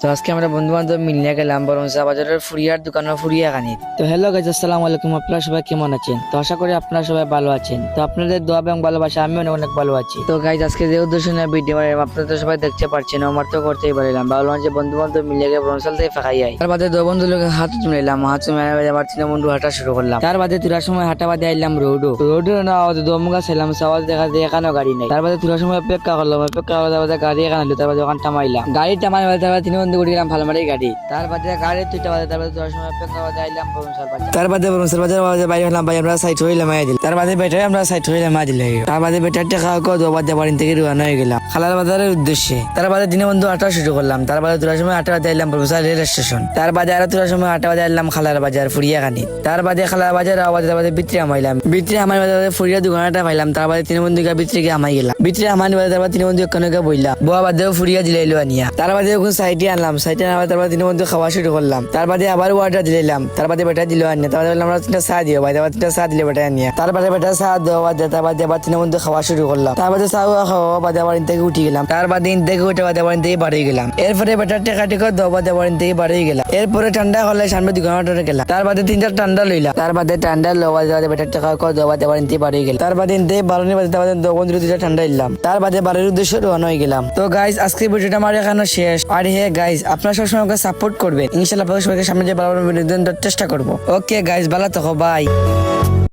তো আজকে আমরা বন্ধু বান্ধব মিলিয়ে গেলাম বরঞ্চা বাজারের ফুরিয়ার দোকানে ফুরিয়া খানি। তো হ্যালো গাইজ, আসসালামু আলাইকুম। আপনারা সবাই কেমন আছেন? তো আশা করি আপনারা সবাই ভালো আছেন। তো আপনাদের দোয়া এবং ভালোবাসা আমি অনেক অনেক ভালো আছি। তো গাইজ আজকে যে উদ্দেশ্য নিয়ে ভিডিও বানালাম আপনারা তো সবাই দেখতে পাচ্ছেন, আমার তো করতেই পারলাম। ভাবলাম যে বন্ধু বান্ধব মিলিয়ে গিয়ে বরঞ্চাল থেকে ফাঁকাই যাই। তার বাদে দু বন্ধু লোক হাত চুমাইলাম, হাত চুমাই আমার তিন বন্ধু হাঁটা শুরু করলাম। তার বাদে তুলার সময় হাঁটা বাদে আইলাম রোডও না আওয়াজ দমগা ছিলাম, আওয়াজ দেখা যায় এখানেও গাড়ি নেই। তার বাদে তুলার সময় অপেক্ষা করলাম, অপেক্ষা করার গাড়ি এখানে এলো। তার বাদে ওখানে টামাইলাম, গাড়ি টামাই তার বাদে তিন বন্ধু উঠে গেলাম ভালমারি গাড়ি। তার বাদে গাড়ি দুইটা বাদে তার বাদে তোর সময় অপেক্ষা বাদে আইলাম বরঞ্চাল বাজার। তার বাদে বরঞ্চাল বাজার বাইরে হলাম, ভাই আমরা সাইড হইলে মাই দিল। তার বাদে বেটারে আমরা সাইড হইলে মাই দিল। তার বাদে বেটারটা খাওয়া খাওয়া দোবার বাড়ি থেকে রওনা হয়ে গেলাম খালার বাজারের উদ্দেশ্যে। তার বাদে দিনে বন্ধু হাঁটা শুরু করলাম। তার বাদে তোর সময় হাঁটা বাদে আইলাম বরঞ্চাল রেল স্টেশন। তার বাদে আরো তোর সময় হাঁটা বাদে আইলাম খালার বাজার ফুরিয়াখানি। তার বাদে খালার বাজার আওয়াজ তার বাদে বিত্রে আমাইলাম, বিত্রে আমার বাদে ফুরিয়া দোকানটা পাইলাম। তার বাদে তিন বন্ধু বিত্রে গিয়ে আমাই গেলাম, বিত্রে আমার বাদে তার বাদে তিন বন্ধু এখানে বইলাম বোয়া বাদেও ফুরিয়া দিলাইলো আনিয়া। তার বাদে ওখানে সাইডে আনলাম, সাইডে আনার তার বাদে তিন বন্ধু খাওয়া শুরু করলাম। তার বাদে আবার ওয়াটার দিলাম, তার বাদে বেটা দিল আনিয়া। তার বাদে আমরা তিনটা চা দিও ভাই, তার বাদে তিনটা চা দিলে বেটা আনিয়া। তার বাদে বেটা চা দেওয়া বাদে তার বাদে আবার তিন বন্ধু খাওয়া শুরু করলাম। তার বাদে চা খাওয়া বাদে আবার থেকে উঠে গেলাম। তার বাদে থেকে উঠে বাদে আবার থেকে বাড়ি গেলাম। এরপরে বেটার টেকা টেকা দেওয়া বাদে আবার থেকে বাড়ি গেলাম। এরপরে ঠান্ডা হলে সামনে দোকানটা গেলাম। তার বাদে তিনটা ঠান্ডা লইলাম। তার বাদে ঠান্ডা লওয়া বাদে বেটার টেকা দেওয়া বাদে আবার থেকে বাড়ি গেলাম। তার বাদে থেকে বারোনি বাদে তার বাদে বন্ধু দুইটা ঠান্ডা ইলাম। তার বাদে বাড়ির উদ্দেশ্যে রওনা হয়ে গেলাম। তো গাইজ আজকের ভিডিওটা আমার এখানে শেষ। আর হ্যাঁ গাইজ আপনারা সবসময় আমাকে সাপোর্ট করবেন, ইনশাআল্লাহ আপনাদের সবাইকে সামনে যে ভালো ভালো ভিডিও দেওয়ার চেষ্টা করবো। ওকে গাইজ, ভালো থাকো, বাই।